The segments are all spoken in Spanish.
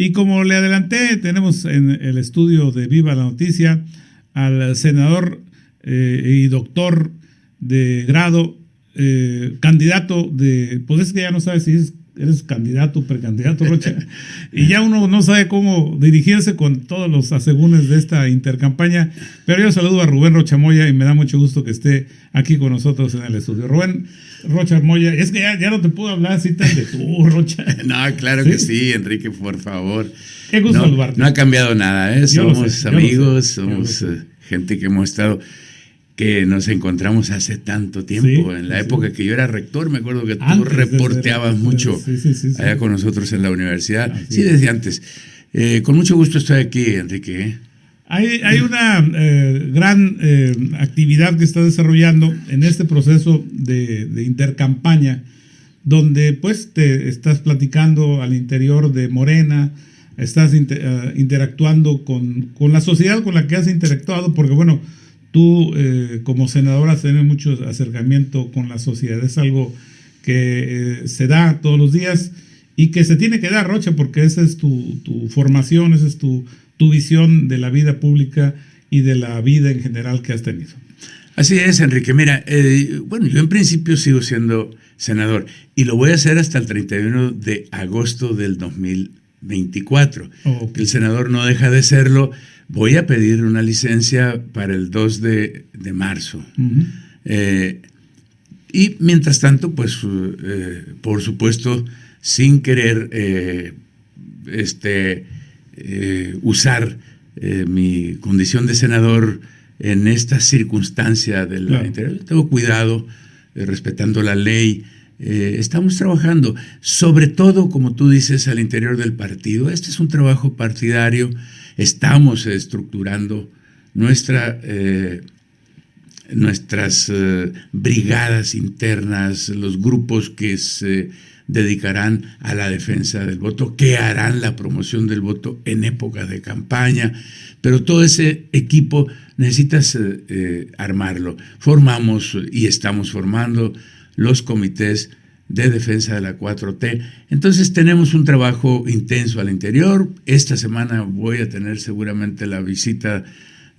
Y como le adelanté, tenemos en el estudio de Viva la Noticia al senador y doctor de grado, candidato de, pues es que ya no sabes si eres candidato o precandidato, Rocha, y ya uno no sabe cómo dirigirse con todos los asegúnes de esta intercampaña, pero yo saludo a Rubén Rocha Moya y me da mucho gusto que esté aquí con nosotros en el estudio. Rubén Rocha Moya, es que ya no te puedo hablar así tan de tú, Rocha. No, claro que sí, Enrique, por favor. Qué gusto saludarte. No ha cambiado nada, ¿eh? Somos amigos, somos gente que hemos estado, que nos encontramos hace tanto tiempo. En la época que yo era rector, me acuerdo que tú reporteabas mucho allá con nosotros en la universidad. Sí, desde antes. Con mucho gusto estoy aquí, Enrique. Hay una gran actividad que está desarrollando en este proceso de intercampaña, donde pues te estás platicando al interior de Morena, estás interactuando con la sociedad con la que has interactuado, porque bueno, tú como senadora tienes mucho acercamiento con la sociedad, es algo que se da todos los días y que se tiene que dar, Rocha, porque esa es tu formación, esa es tu visión de la vida pública y de la vida en general que has tenido. Así es, Enrique. Mira, bueno, yo en principio sigo siendo senador y lo voy a hacer hasta el 31 de agosto del 2024. Okay. El senador no deja de serlo. Voy a pedir una licencia para el 2 de marzo. Y mientras tanto, pues, por supuesto, sin querer usar mi condición de senador en esta circunstancia del interior. Tengo cuidado, respetando la ley. Estamos trabajando, sobre todo, como tú dices, al interior del partido. Este es un trabajo partidario. Estamos estructurando nuestras brigadas internas, los grupos que se dedicarán a la defensa del voto, que harán la promoción del voto en época de campaña, pero todo ese equipo necesitas armarlo. Formamos y estamos formando los comités de defensa de la 4T. Entonces tenemos un trabajo intenso al interior. Esta semana voy a tener seguramente la visita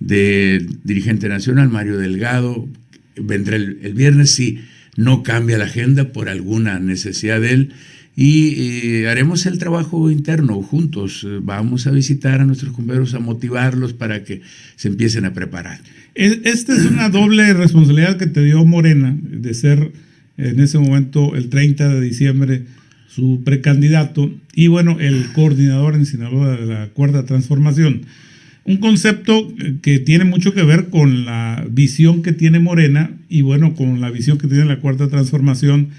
del dirigente nacional, Mario Delgado. Vendrá el viernes si no cambia la agenda por alguna necesidad de él. Y haremos el trabajo interno juntos. Vamos a visitar a nuestros compañeros, a motivarlos para que se empiecen a preparar. Esta es una doble responsabilidad que te dio Morena, de ser en ese momento, el 30 de diciembre, su precandidato y, bueno, el coordinador en Sinaloa de la Cuarta Transformación. Un concepto que tiene mucho que ver con la visión que tiene Morena y, bueno, con la visión que tiene la Cuarta Transformación,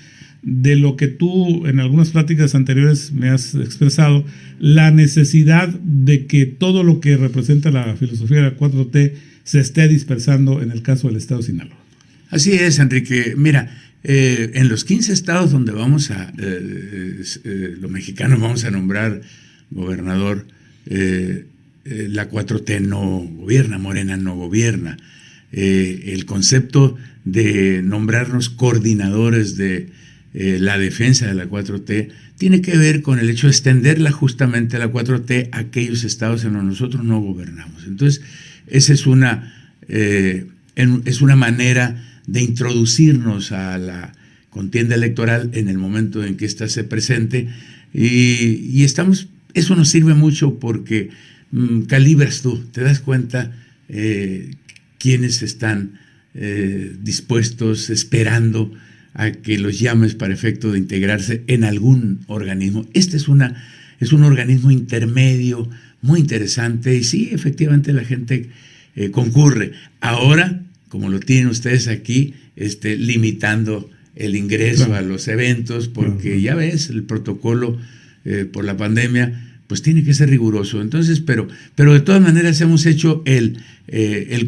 de lo que tú en algunas pláticas anteriores me has expresado, la necesidad de que todo lo que representa la filosofía de la 4T se esté dispersando en el caso del estado de Sinaloa. Así es, Enrique. Mira, en los 15 estados donde vamos a, los mexicanos vamos a nombrar gobernador, la 4T no gobierna, Morena no gobierna. El concepto de nombrarnos coordinadores de la defensa de la 4T tiene que ver con el hecho de extenderla justamente a la 4T a aquellos estados en los que nosotros no gobernamos. Entonces, esa es una manera de introducirnos a la contienda electoral en el momento en que ésta se presente y estamos, eso nos sirve mucho porque calibras tú, te das cuenta quiénes están dispuestos, esperando a que los llames para efecto de integrarse en algún organismo. Este es un organismo intermedio muy interesante y sí, efectivamente la gente concurre. Ahora, como lo tienen ustedes aquí, limitando el ingreso a los eventos, porque ya ves, el protocolo por la pandemia, pues tiene que ser riguroso. Entonces, pero de todas maneras hemos hecho el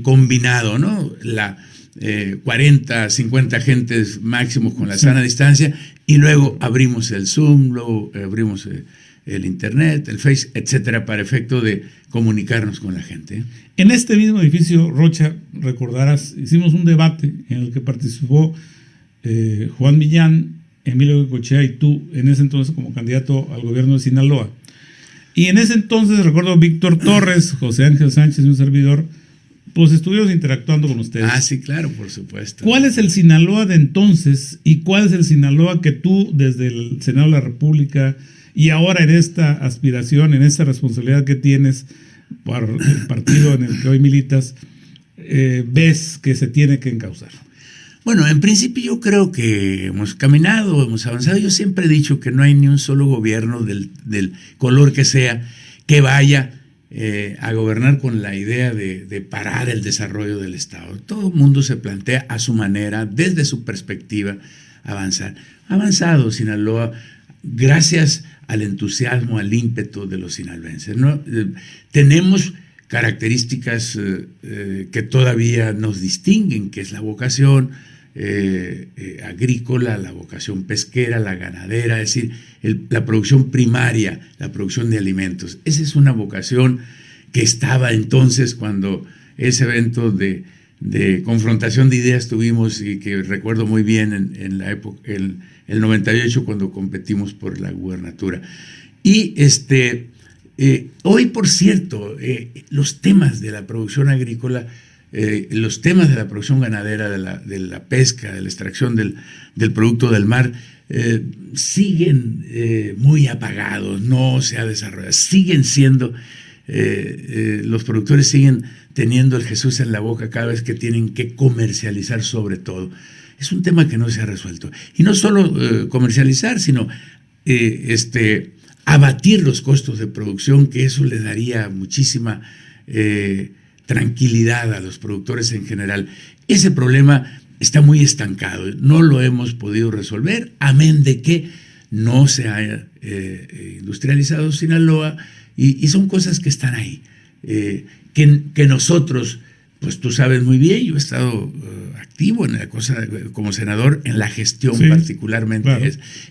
combinado, ¿no? 40, 50 gentes máximo con la sana distancia, y luego abrimos el Zoom, luego abrimos el Internet, el Face, etcétera, para efecto de comunicarnos con la gente. En este mismo edificio, Rocha, recordarás, hicimos un debate en el que participó Juan Millán, Emilio Goicoechea y tú, en ese entonces como candidato al gobierno de Sinaloa. Y en ese entonces, recuerdo, Víctor Torres, José Ángel Sánchez y un servidor, pues estuvimos interactuando con ustedes. Ah, sí, claro, por supuesto. ¿Cuál es el Sinaloa de entonces y cuál es el Sinaloa que tú, desde el Senado de la República y ahora en esta aspiración, en esta responsabilidad que tienes por el partido en el que hoy militas, ves que se tiene que encauzar? Bueno, en principio yo creo que hemos caminado, hemos avanzado. Yo siempre he dicho que no hay ni un solo gobierno del color que sea que vaya a gobernar con la idea de parar el desarrollo del Estado. Todo el mundo se plantea a su manera, desde su perspectiva, avanzar. Ha avanzado Sinaloa gracias al entusiasmo, al ímpetu de los sinaloenses, ¿no? Tenemos características que todavía nos distinguen, que es la vocación agrícola, la vocación pesquera, la ganadera, es decir, la producción primaria, la producción de alimentos. Esa es una vocación que estaba entonces cuando ese evento de confrontación de ideas tuvimos, y que recuerdo muy bien en la época, el 98, cuando competimos por la gubernatura. Y hoy, por cierto, los temas de la producción agrícola, los temas de la producción ganadera, de la pesca, de la extracción del producto del mar, siguen muy apagados, no se ha desarrollado, siguen siendo, los productores siguen teniendo el Jesús en la boca cada vez que tienen que comercializar, sobre todo. Es un tema que no se ha resuelto. Y no solo comercializar, sino abatir los costos de producción, que eso le daría muchísima tranquilidad a los productores en general. Ese problema está muy estancado, no lo hemos podido resolver, amén de que no se haya industrializado Sinaloa, y son cosas que están ahí, que nosotros, pues tú sabes muy bien, yo he estado activo en la cosa como senador, en la gestión, sí, particularmente, claro.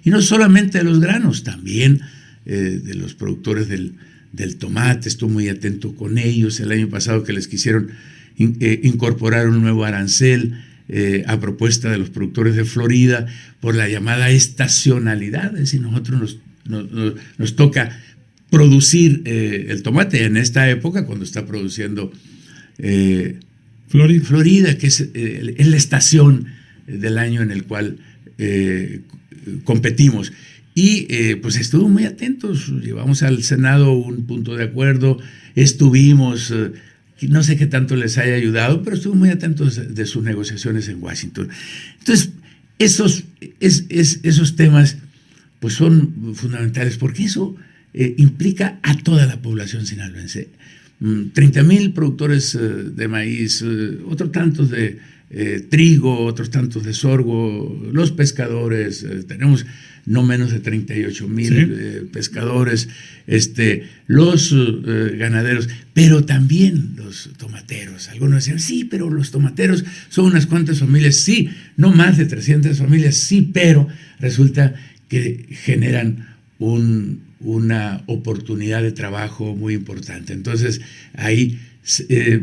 Y no solamente de los granos, también de los productores del tomate. Estuve muy atento con ellos el año pasado, que les quisieron incorporar un nuevo arancel a propuesta de los productores de Florida por la llamada estacionalidad. Es decir, nosotros nos toca producir el tomate en esta época, cuando está produciendo Florida, que es la estación del año en el cual competimos. Y pues estuvimos muy atentos, llevamos al Senado un punto de acuerdo, estuvimos, no sé qué tanto les haya ayudado, pero estuvimos muy atentos de sus negociaciones en Washington. Entonces, esos temas pues son fundamentales, porque eso implica a toda la población sinaloense. 30,000 productores de maíz, otros tantos de trigo, otros tantos de sorgo, los pescadores, tenemos no menos de 38,000 ¿sí? Pescadores, los ganaderos, pero también los tomateros. Algunos decían, sí, pero los tomateros son unas cuantas familias, sí, no más de 300 familias, sí, pero resulta que generan una oportunidad de trabajo muy importante. Entonces, hay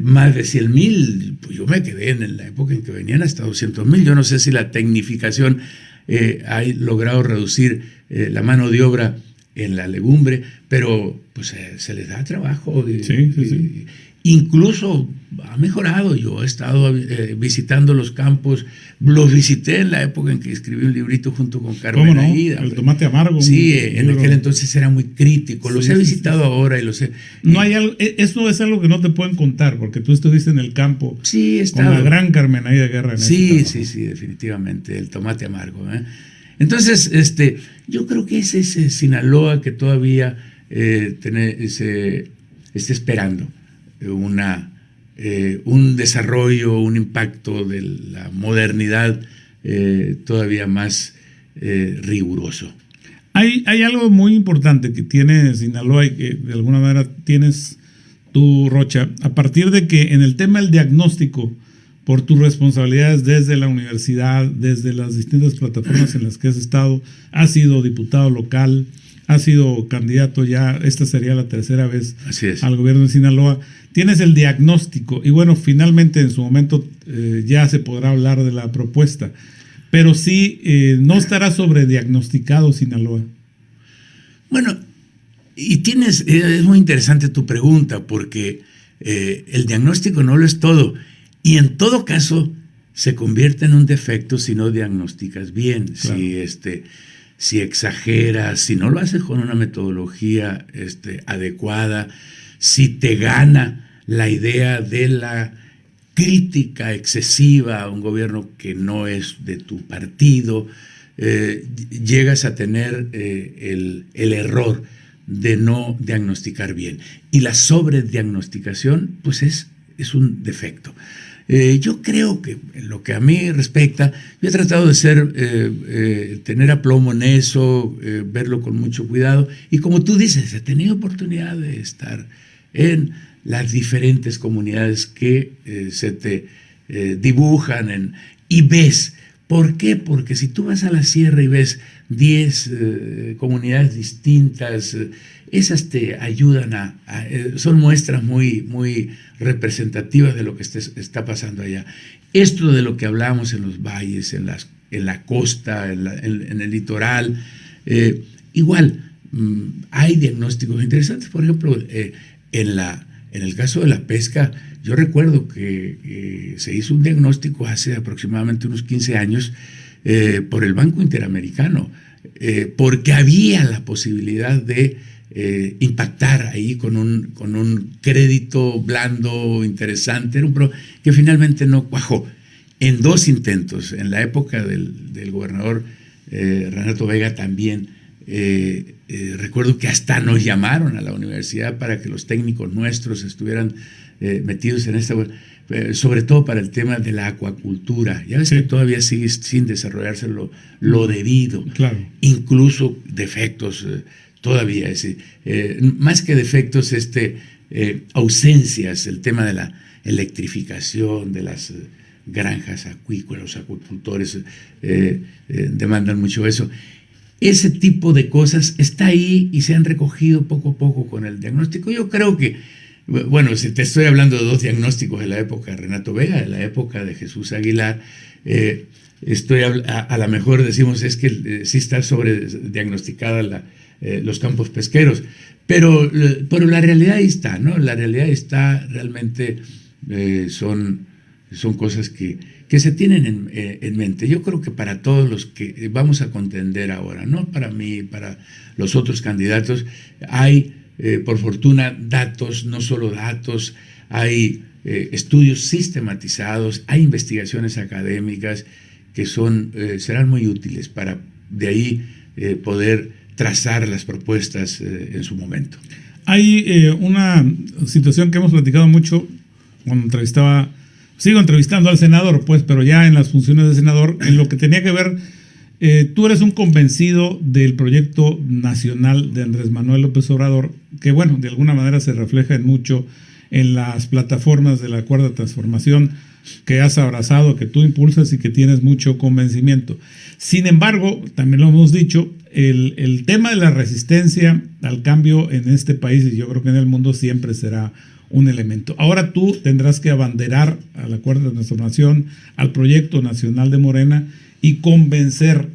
más de 100,000, pues yo me quedé en la época en que venían hasta 200,000. Yo no sé si la tecnificación ha logrado reducir la mano de obra en la legumbre, pero pues se les da trabajo. Sí. Incluso ha mejorado. Yo he estado visitando los campos, los visité en la época en que escribí un librito junto con Carmen Aida. El tomate amargo. Sí, en aquel entonces era muy crítico. Los he visitado ahora y los he... No hay algo, eso es algo que no te pueden contar, porque tú estuviste en el campo con la gran Carmen Aida Guerra. Sí, definitivamente, el tomate amargo. Entonces, yo creo que es ese Sinaloa que todavía está esperando un desarrollo, un impacto de la modernidad todavía más riguroso. Hay algo muy importante que tiene Sinaloa y que de alguna manera tienes tú, Rocha, a partir de que en el tema del diagnóstico, por tus responsabilidades desde la universidad, desde las distintas plataformas en las que has estado, has sido diputado local, has sido candidato ya, esta sería la tercera vez al gobierno de Sinaloa, tienes el diagnóstico y bueno, finalmente en su momento ya se podrá hablar de la propuesta, pero sí no estará sobrediagnosticado Sinaloa. Bueno, es muy interesante tu pregunta, porque el diagnóstico no lo es todo, y en todo caso se convierte en un defecto si no diagnosticas bien, claro. Si exageras, si no lo haces con una metodología adecuada, si te gana la idea de la crítica excesiva a un gobierno que no es de tu partido, llegas a tener el error de no diagnosticar bien. Y la sobrediagnosticación, pues es un defecto. Yo creo que en lo que a mí respecta, yo he tratado de tener aplomo en eso, verlo con mucho cuidado, y como tú dices, he tenido oportunidad de estar en las diferentes comunidades que se te dibujan y ves. ¿Por qué? Porque si tú vas a la sierra y ves 10 comunidades distintas, esas te ayudan son muestras muy, muy representativas de lo que está pasando allá. Esto de lo que hablamos en los valles, en la costa, en el litoral, igual hay diagnósticos interesantes. Por ejemplo, en el caso de la pesca, yo recuerdo que se hizo un diagnóstico hace aproximadamente unos 15 años por el Banco Interamericano, porque había la posibilidad de impactar ahí con un crédito blando interesante, que finalmente no cuajó. En 2 intentos, en la época del gobernador Renato Vega también, recuerdo que hasta nos llamaron a la universidad para que los técnicos nuestros estuvieran metidos en sobre todo para el tema de la acuacultura. Ya ves, sí, que todavía sigue sin desarrollarse lo debido. Claro. Incluso defectos todavía. Más que defectos, ausencias, el tema de la electrificación, de las granjas acuícolas, los acuicultores demandan mucho eso. Ese tipo de cosas está ahí y se han recogido poco a poco con el diagnóstico. Yo creo que, bueno, si te estoy hablando de 2 diagnósticos de la época de Renato Vega, de la época de Jesús Aguilar, a lo mejor decimos es que sí está sobrediagnosticada los campos pesqueros, pero la realidad ahí está, ¿no? La realidad está realmente, son cosas que se tienen en mente. Yo creo que para todos los que vamos a contender ahora, no para mí, para los otros candidatos, hay, por fortuna, datos, no solo datos, hay estudios sistematizados, hay investigaciones académicas que serán muy útiles para de ahí poder trazar las propuestas en su momento. Hay una situación que hemos platicado mucho cuando sigo entrevistando al senador, pues, pero ya en las funciones de senador, en lo que tenía que ver, tú eres un convencido del proyecto nacional de Andrés Manuel López Obrador, que bueno, de alguna manera se refleja mucho en las plataformas de la Cuarta Transformación que has abrazado, que tú impulsas y que tienes mucho convencimiento. Sin embargo, también lo hemos dicho, el tema de la resistencia al cambio en este país, y yo creo que en el mundo, siempre será un elemento. Ahora tú tendrás que abanderar a la Cuarta Transformación, al proyecto nacional de Morena, y convencer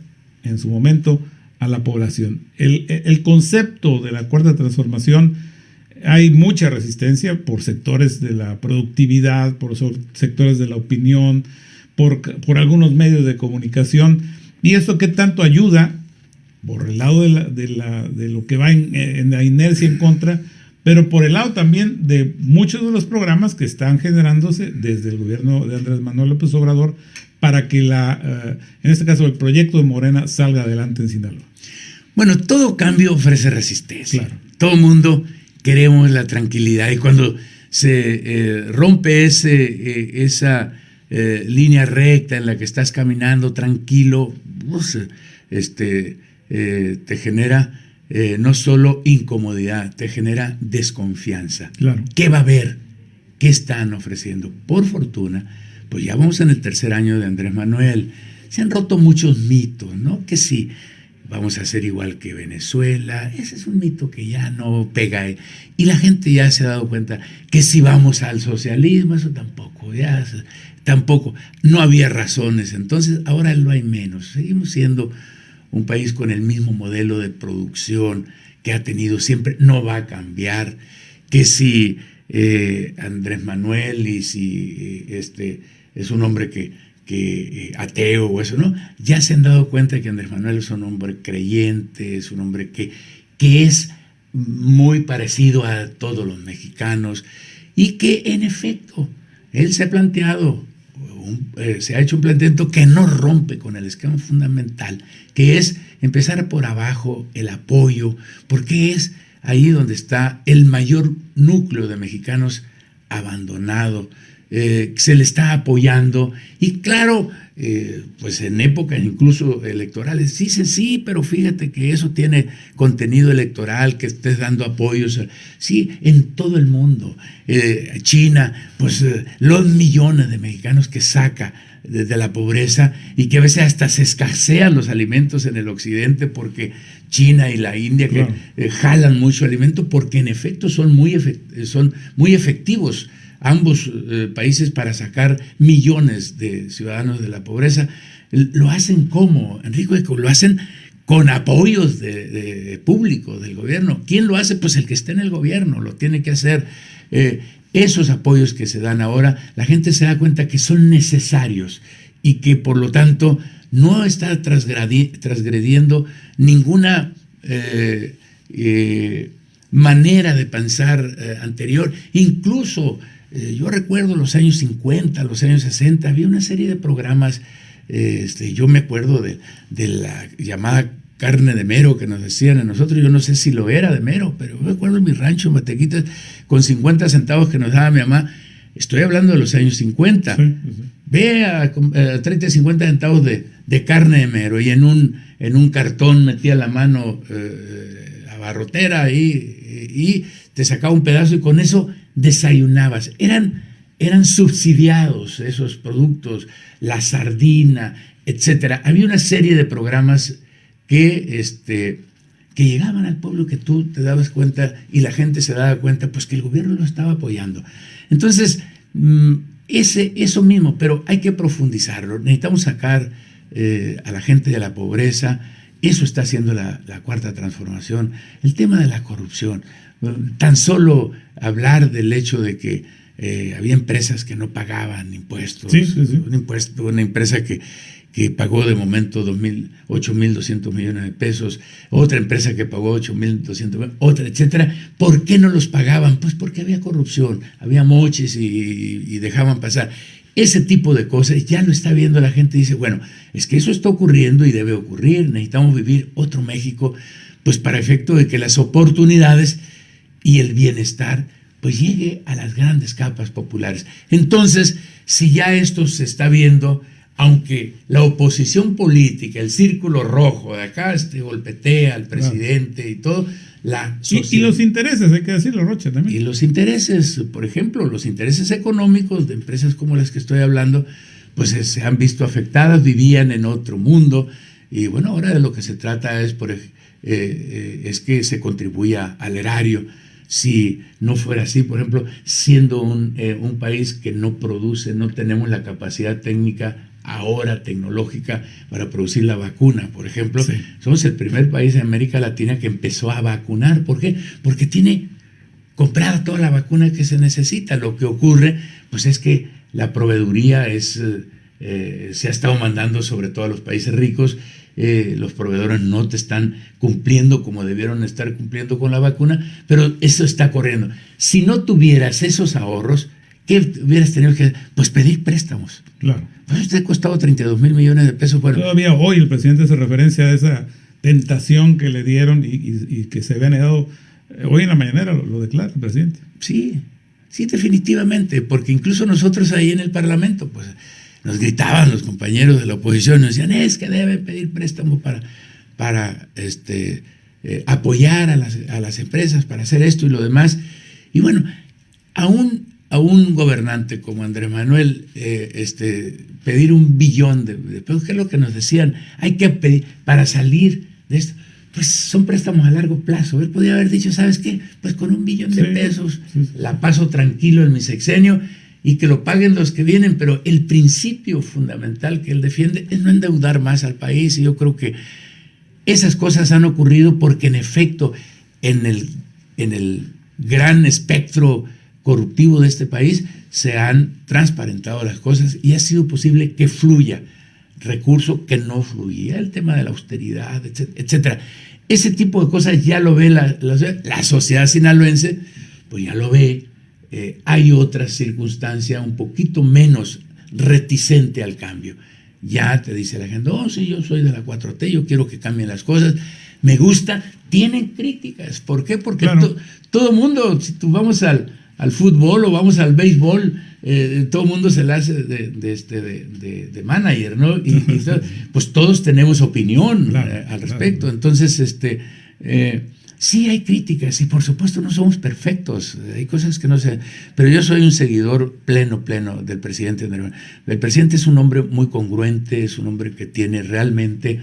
en su momento a la población. El concepto de la Cuarta Transformación, hay mucha resistencia por sectores de la productividad, por sectores de la opinión, por algunos medios de comunicación. ¿Y esto qué tanto ayuda? Por el lado de lo que va en la inercia en contra, pero por el lado también de muchos de los programas que están generándose desde el gobierno de Andrés Manuel López Obrador para que en este caso el proyecto de Morena salga adelante en Sinaloa. Bueno, todo cambio ofrece resistencia. Claro. Todo mundo queremos la tranquilidad, y cuando se rompe esa línea recta en la que estás caminando tranquilo, pues, te genera no solo incomodidad, te genera desconfianza. Claro. ¿Qué va a haber? ¿Qué están ofreciendo? Por fortuna, pues ya vamos en el 3er año de Andrés Manuel. Se han roto muchos mitos, ¿no? Que sí, vamos a ser igual que Venezuela. Ese es un mito que ya no pega. Y la gente ya se ha dado cuenta que si vamos al socialismo, eso tampoco. No había razones. Entonces, ahora lo hay menos. Seguimos siendo un país con el mismo modelo de producción que ha tenido siempre, no va a cambiar, que si Andrés Manuel y si es un hombre que ateo o eso, ¿no? Ya se han dado cuenta que Andrés Manuel es un hombre creyente, es un hombre que es muy parecido a todos los mexicanos y que en efecto él se ha planteado, se ha hecho un planteamiento que no rompe con el esquema fundamental, que es empezar por abajo el apoyo, porque es ahí donde está el mayor núcleo de mexicanos abandonado, se le está apoyando y claro, pues en épocas incluso electorales dicen sí, pero fíjate que eso tiene contenido electoral, que estés dando apoyos, sí, en todo el mundo, China, pues los millones de mexicanos que saca de la pobreza y que a veces hasta se escasean los alimentos en el occidente porque China y la India que jalan mucho alimento porque en efecto son muy efectivos ambos países para sacar millones de ciudadanos de la pobreza. Lo hacen como, Enrique, lo hacen con apoyos de público, del gobierno. ¿Quién lo hace? Pues el que está en el gobierno, lo tiene que hacer. Esos apoyos que se dan ahora, la gente se da cuenta que son necesarios y que por lo tanto no está transgrediendo ninguna manera de pensar anterior. Incluso yo recuerdo los años 50, los años 60, había una serie de programas, yo me acuerdo de la llamada carne de mero que nos decían a nosotros, yo no sé si lo era de mero, pero yo me acuerdo en mi rancho, en Matequitas, con 50 centavos que nos daba mi mamá, estoy hablando de los años 50, sí. Ve a 30, 50 centavos de carne de mero y en un cartón metía la mano abarrotera y te sacaba un pedazo y con eso desayunabas. Eran subsidiados esos productos, la sardina, etcétera. Había una serie de programas que llegaban al pueblo, que tú te dabas cuenta y la gente se daba cuenta, pues que el gobierno lo estaba apoyando. Entonces, eso mismo, pero hay que profundizarlo. Necesitamos sacar a la gente de la pobreza. Eso está haciendo la cuarta transformación. El tema de la corrupción. Tan solo hablar del hecho de que había empresas que no pagaban impuestos. Sí. Una empresa que pagó de momento 8.200 millones de pesos, otra empresa que pagó 8.200 millones, otra, etcétera. ¿Por qué no los pagaban? Pues porque había corrupción, había moches y dejaban pasar. Ese tipo de cosas ya lo está viendo la gente y dice, bueno, es que eso está ocurriendo y debe ocurrir, necesitamos vivir otro México, pues para efecto de que las oportunidades y el bienestar pues llegue a las grandes capas populares. Entonces, si ya esto se está viendo, aunque la oposición política, el círculo rojo de acá golpetea al presidente y todo, y los intereses, hay que decirlo, Rocha, también. Y los intereses, por ejemplo, los intereses económicos de empresas como las que estoy hablando, pues se han visto afectadas, vivían en otro mundo, y bueno, ahora de lo que se trata es que se contribuya al erario. Si no fuera así, por ejemplo, siendo un país que no produce, no tenemos la capacidad técnica ahora tecnológica para producir la vacuna, por ejemplo, sí. Somos el primer país de América Latina que empezó a vacunar. ¿Por qué? Porque tiene comprada toda la vacuna que se necesita. Lo que ocurre, pues es que la proveeduría se ha estado mandando sobre todo a los países ricos. Los proveedores no te están cumpliendo como debieron estar cumpliendo con la vacuna, pero eso está corriendo. Si no tuvieras esos ahorros, ¿qué hubieras tenido que hacer? Pues pedir préstamos. Claro. Pues te ha costado 32 mil millones de pesos. Bueno, todavía hoy el presidente hace referencia a esa tentación que le dieron y que se había negado. Hoy en la mañanera lo declara el presidente. Sí, definitivamente, porque incluso nosotros ahí en el Parlamento, pues nos gritaban los compañeros de la oposición, nos decían, es que debe pedir préstamo para apoyar a las empresas, para hacer esto y lo demás. Y bueno, a un gobernante como Andrés Manuel, pedir 1 billón de pesos, que es lo que nos decían, hay que pedir para salir de esto, pues son préstamos a largo plazo. Él podía haber dicho, ¿sabes qué? Pues con 1 billón de pesos la paso tranquilo en mi sexenio y que lo paguen los que vienen, pero el principio fundamental que él defiende es no endeudar más al país, y yo creo que esas cosas han ocurrido porque en efecto en el gran espectro corruptivo de este país se han transparentado las cosas y ha sido posible que fluya recurso que no fluía, el tema de la austeridad, etcétera. Ese tipo de cosas ya lo ve la sociedad sinaloense, pues ya lo ve. Hay otra circunstancia un poquito menos reticente al cambio. Ya te dice la gente, oh, sí, yo soy de la 4T, yo quiero que cambien las cosas, me gusta. Tienen críticas. ¿Por qué? Porque claro, todo mundo, si tú vamos al fútbol o vamos al béisbol, todo el mundo se la hace de manager, ¿no? Y pues todos tenemos opinión al respecto. Claro. Entonces, sí hay críticas y por supuesto no somos perfectos, hay cosas que no se... Pero yo soy un seguidor pleno del presidente. El presidente es un hombre muy congruente, es un hombre que tiene realmente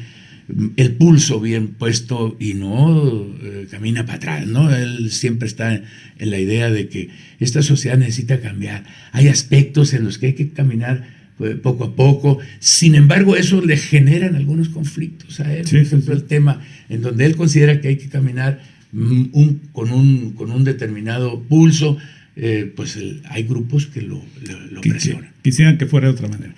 el pulso bien puesto y no camina para atrás, ¿no? Él siempre está en la idea de que esta sociedad necesita cambiar. Hay aspectos en los que hay que caminar poco a poco. Sin embargo, eso le generan algunos conflictos a él. Sí, por ejemplo, el tema en donde él considera que hay que caminar con un determinado pulso, pues hay grupos que lo presionan. Quisieran que fuera de otra manera.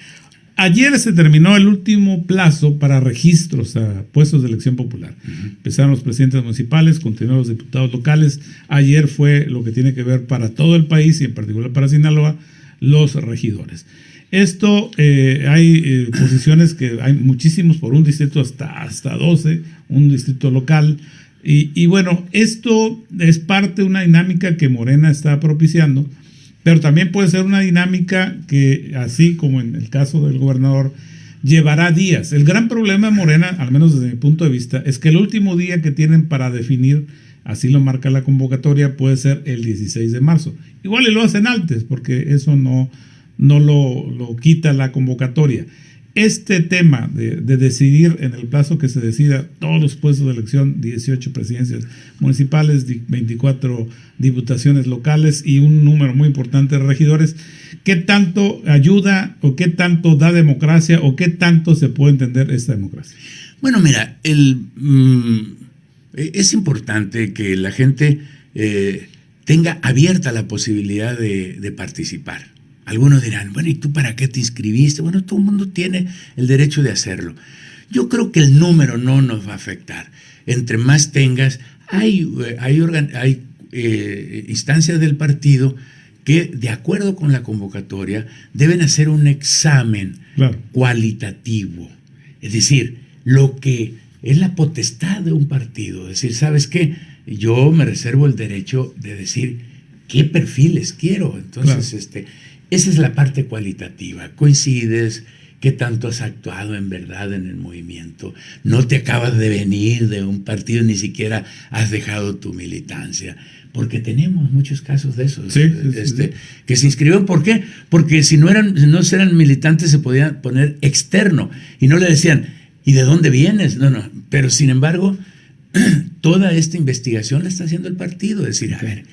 Ayer se terminó el último plazo para registros a puestos de elección popular. Empezaron los presidentes municipales, continuaron los diputados locales. Ayer fue lo que tiene que ver para todo el país y en particular para Sinaloa, los regidores. Esto, hay posiciones que hay muchísimos por un distrito hasta 12, un distrito local. Y bueno, esto es parte de una dinámica que Morena está propiciando, pero también puede ser una dinámica que, así como en el caso del gobernador, llevará días. El gran problema de Morena, al menos desde mi punto de vista, es que el último día que tienen para definir, así lo marca la convocatoria, puede ser el 16 de marzo. Igual lo hacen antes, porque eso no lo quita la convocatoria. Este tema de decidir en el plazo que se decida todos los puestos de elección, 18 presidencias municipales, 24 diputaciones locales y un número muy importante de regidores, ¿qué tanto ayuda o qué tanto da democracia o qué tanto se puede entender esta democracia? Bueno, mira, es importante que la gente tenga abierta la posibilidad de participar. Algunos dirán, bueno, ¿y tú para qué te inscribiste? Bueno, todo el mundo tiene el derecho de hacerlo. Yo creo que el número no nos va a afectar. Entre más tengas, hay instancias del partido que, de acuerdo con la convocatoria, deben hacer un examen cualitativo. Es decir, lo que es la potestad de un partido. Es decir, ¿sabes qué? Yo me reservo el derecho de decir qué perfiles quiero. Entonces, esa es la parte cualitativa. Coincides, qué tanto has actuado en verdad en el movimiento. No te acabas de venir de un partido, ni siquiera has dejado tu militancia. Porque tenemos muchos casos de esos, que se inscribieron. ¿Por qué? Porque si no eran militantes se podían poner externo y no le decían, ¿y de dónde vienes? No. Pero sin embargo, toda esta investigación la está haciendo el partido. Es decir, a ver,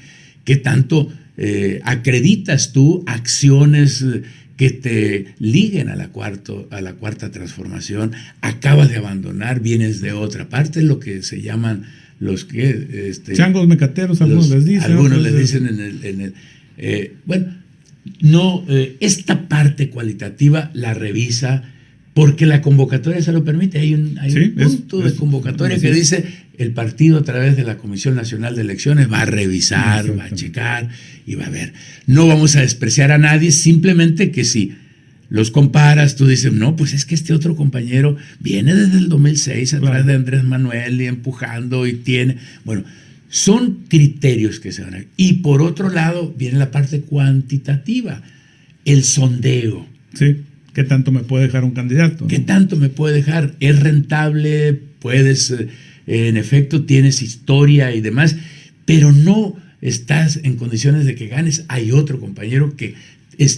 ¿qué tanto acreditas tú acciones que te liguen a la cuarta transformación? Acabas de abandonar, vienes de otra parte, lo que se llaman los que... changos mecateros, algunos les dicen. Algunos les dicen esta parte cualitativa la revisa porque la convocatoria se lo permite. Hay un punto de convocatoria que dice el partido a través de la Comisión Nacional de Elecciones va a revisar, va a checar y va a ver. No vamos a despreciar a nadie, simplemente que si los comparas, tú dices, no, pues es que este otro compañero viene desde el 2006 atrás de Andrés Manuel y empujando y tiene... Bueno, son criterios que se van a... Y por otro lado viene la parte cuantitativa, el sondeo. Sí. ¿Qué tanto me puede dejar un candidato? ¿Qué tanto me puede dejar? ¿Es rentable? Puedes, en efecto, tienes historia y demás, pero no estás en condiciones de que ganes. Hay otro compañero que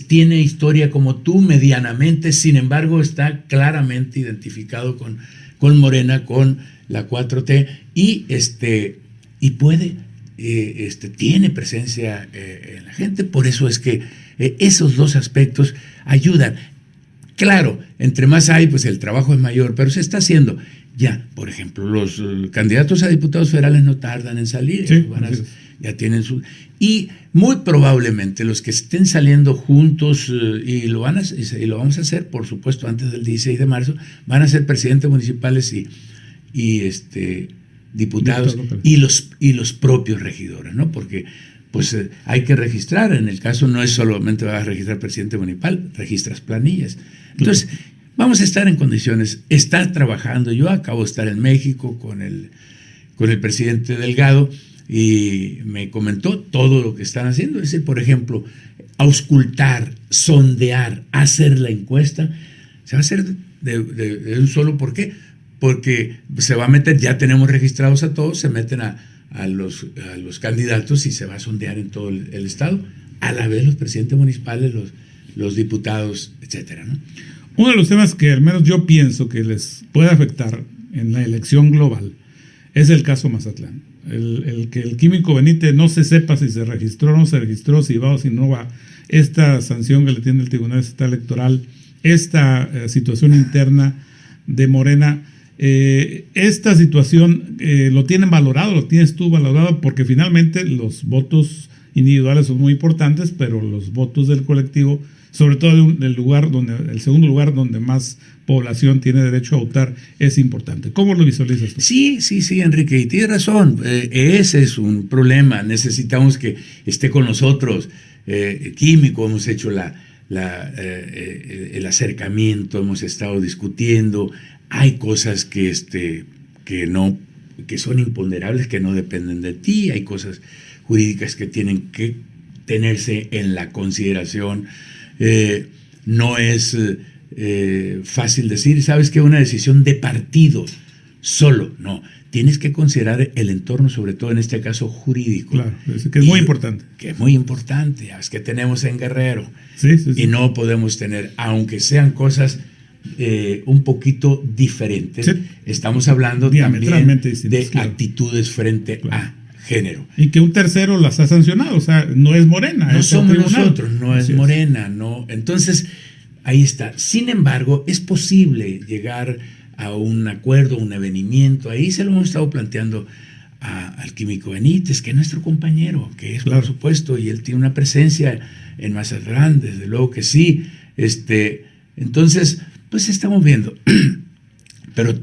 tiene historia como tú medianamente, sin embargo, está claramente identificado con Morena, con la 4T y puede, tiene presencia en la gente. Por eso es que esos dos aspectos ayudan. Claro, entre más hay, pues el trabajo es mayor, pero se está haciendo. ya, por ejemplo, los candidatos a diputados federales no tardan en salir, Sí, ya tienen su... Y muy probablemente los que estén saliendo juntos, y lo vamos a hacer, por supuesto, antes del 16 de marzo, van a ser presidentes municipales y diputados y los propios regidores, ¿no? Porque pues hay que registrar, en el caso no es solamente vas a registrar presidente municipal, registras planillas. Entonces, vamos a estar en condiciones, estar trabajando. Yo acabo de estar en México con el presidente Delgado y me comentó todo lo que están haciendo. Es decir, por ejemplo, auscultar, sondear, hacer la encuesta, se va a hacer de un solo. ¿Por qué? Porque se va a meter, ya tenemos registrados a todos, se meten a los candidatos y se va a sondear en todo el estado, a la vez los presidentes municipales, los diputados, etcétera, ¿no? Uno de los temas que al menos yo pienso que les puede afectar en la elección global es el caso Mazatlán. El que el Químico Benítez no se sepa si se registró o no se registró, si va o si no va, esta sanción que le tiene el Tribunal Estatal Electoral, esta situación interna de Morena. Esta situación lo tienen valorado, lo tienes tú valorado, porque finalmente los votos individuales son muy importantes, pero los votos del colectivo, sobre todo el segundo lugar donde más población tiene derecho a votar, es importante. ¿Cómo lo visualizas tú? Sí, Enrique, y tienes razón. Ese es un problema. Necesitamos que esté con nosotros. Químico, hemos hecho el acercamiento, hemos estado discutiendo. Hay cosas que son imponderables, que no dependen de ti. Hay cosas jurídicas que tienen que tenerse en la consideración. No es fácil decir, sabes que una decisión de partido solo, no. Tienes que considerar el entorno, sobre todo en este caso jurídico. Claro, que es muy importante. Que es muy importante, es que tenemos en Guerrero. Sí. Y no podemos tener, aunque sean cosas un poquito diferentes, sí. Estamos hablando también de actitudes frente a género. Y que un tercero las ha sancionado, o sea, no es Morena. No somos nosotros, no es Morena, no. Entonces, ahí está. Sin embargo, es posible llegar a un acuerdo, un avenimiento. Ahí se lo hemos estado planteando al Químico Benítez, que es nuestro compañero, que es, por supuesto, y él tiene una presencia en Mazatlán, desde luego que sí. Entonces, pues estamos viendo. Pero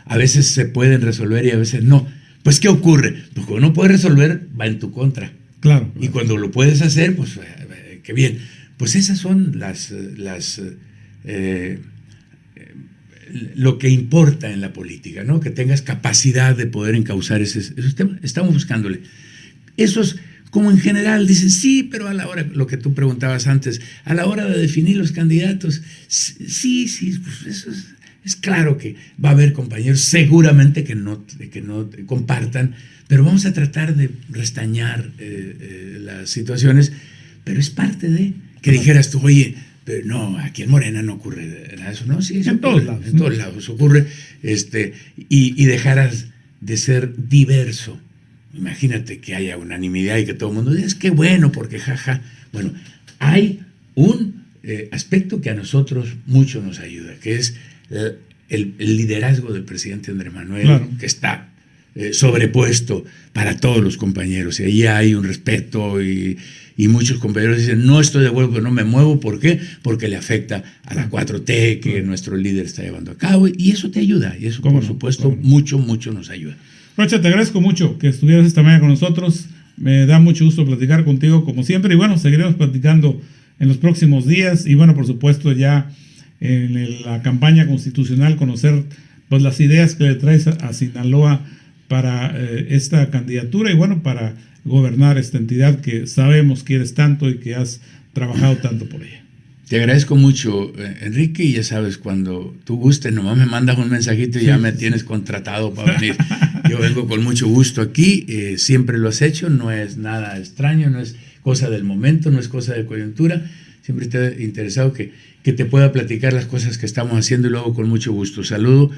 a veces se pueden resolver y a veces no. Pues, ¿qué ocurre? Pues cuando no puedes resolver, va en tu contra. Claro. Y cuando lo puedes hacer, pues, qué bien. Pues esas son lo que importa en la política, ¿no? Que tengas capacidad de poder encauzar esos temas. Estamos buscándole. Esos, como en general, dicen, sí, pero a la hora, lo que tú preguntabas antes, a la hora de definir los candidatos, sí, pues eso es claro que va a haber compañeros seguramente que no compartan, pero vamos a tratar de restañar las situaciones, pero es parte de que dijeras tú, oye, pero no, aquí en Morena no ocurre eso, ¿no? Sí, en todos lados. En todos lados ocurre, y dejaras de ser diverso. Imagínate que haya unanimidad y que todo el mundo diga, es que bueno, porque jaja. Bueno, hay un aspecto que a nosotros mucho nos ayuda, que es el liderazgo del presidente Andrés Manuel, claro, que está sobrepuesto para todos los compañeros. Y ahí hay un respeto y muchos compañeros dicen, no estoy de acuerdo, no me muevo. ¿Por qué? Porque le afecta a la 4T que nuestro líder está llevando a cabo. Y eso te ayuda. Y eso, por supuesto, mucho nos ayuda. Rocha, te agradezco mucho que estuvieras esta mañana con nosotros. Me da mucho gusto platicar contigo como siempre. Y bueno, seguiremos platicando en los próximos días. Y bueno, por supuesto, ya en la campaña constitucional, conocer pues las ideas que le traes a Sinaloa para esta candidatura y bueno, para gobernar esta entidad que sabemos quieres tanto y que has trabajado tanto por ella. Te agradezco mucho, Enrique, y ya sabes, cuando tú gustes, nomás me mandas un mensajito y ya me tienes contratado para venir. Yo vengo con mucho gusto aquí, siempre lo has hecho, no es nada extraño, no es cosa del momento, no es cosa de coyuntura. Siempre te ha interesado que te pueda platicar las cosas que estamos haciendo y luego con mucho gusto. Saludo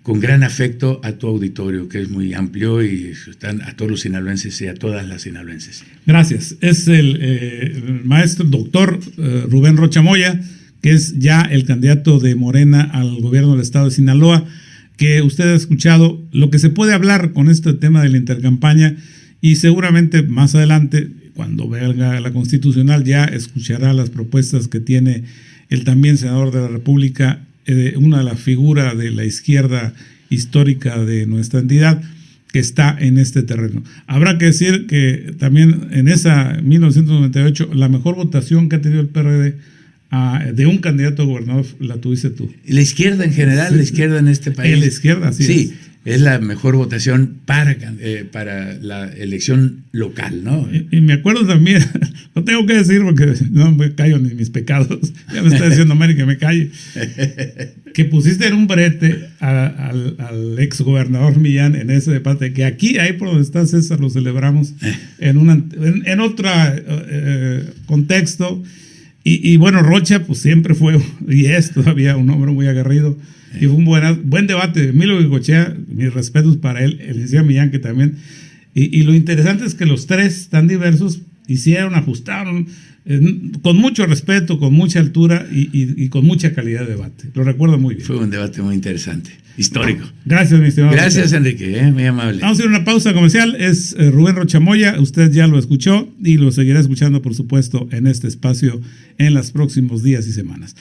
con gran afecto a tu auditorio, que es muy amplio, y están a todos los sinaloenses y a todas las sinaloenses. Gracias. Es el maestro doctor Rubén Rocha Moya, que es ya el candidato de Morena al gobierno del estado de Sinaloa, que usted ha escuchado, lo que se puede hablar con este tema de la intercampaña, y seguramente más adelante, cuando venga la constitucional, ya escuchará las propuestas que tiene el también senador de la República, una de las figuras de la izquierda histórica de nuestra entidad, que está en este terreno. Habrá que decir que también en esa 1998, la mejor votación que ha tenido el PRD de un candidato a gobernador la tuviste tú. La izquierda en general, sí, la izquierda en este país. La izquierda, sí. Es la mejor votación para la elección local, ¿no? Y me acuerdo también, lo tengo que decir porque no me callo ni mis pecados, ya me está diciendo Mary que me calle, que pusiste en un brete al ex gobernador Millán en ese debate, que aquí, ahí por donde está César, lo celebramos en otro contexto. Y bueno, Rocha pues siempre fue y es todavía un hombre muy aguerrido, y fue un buen debate. Emilio Goicoechea, mis respetos para él, el licenciado Millán, que también, y lo interesante es que los tres tan diversos ajustaron con mucho respeto, con mucha altura y con mucha calidad de debate. Lo recuerdo muy bien. Fue un debate muy interesante, histórico. Gracias, mi estimado. Gracias, Enrique, muy amable. Vamos a ir a una pausa comercial. Es Rubén Rocha Moya, usted ya lo escuchó y lo seguirá escuchando, por supuesto, en este espacio en los próximos días y semanas.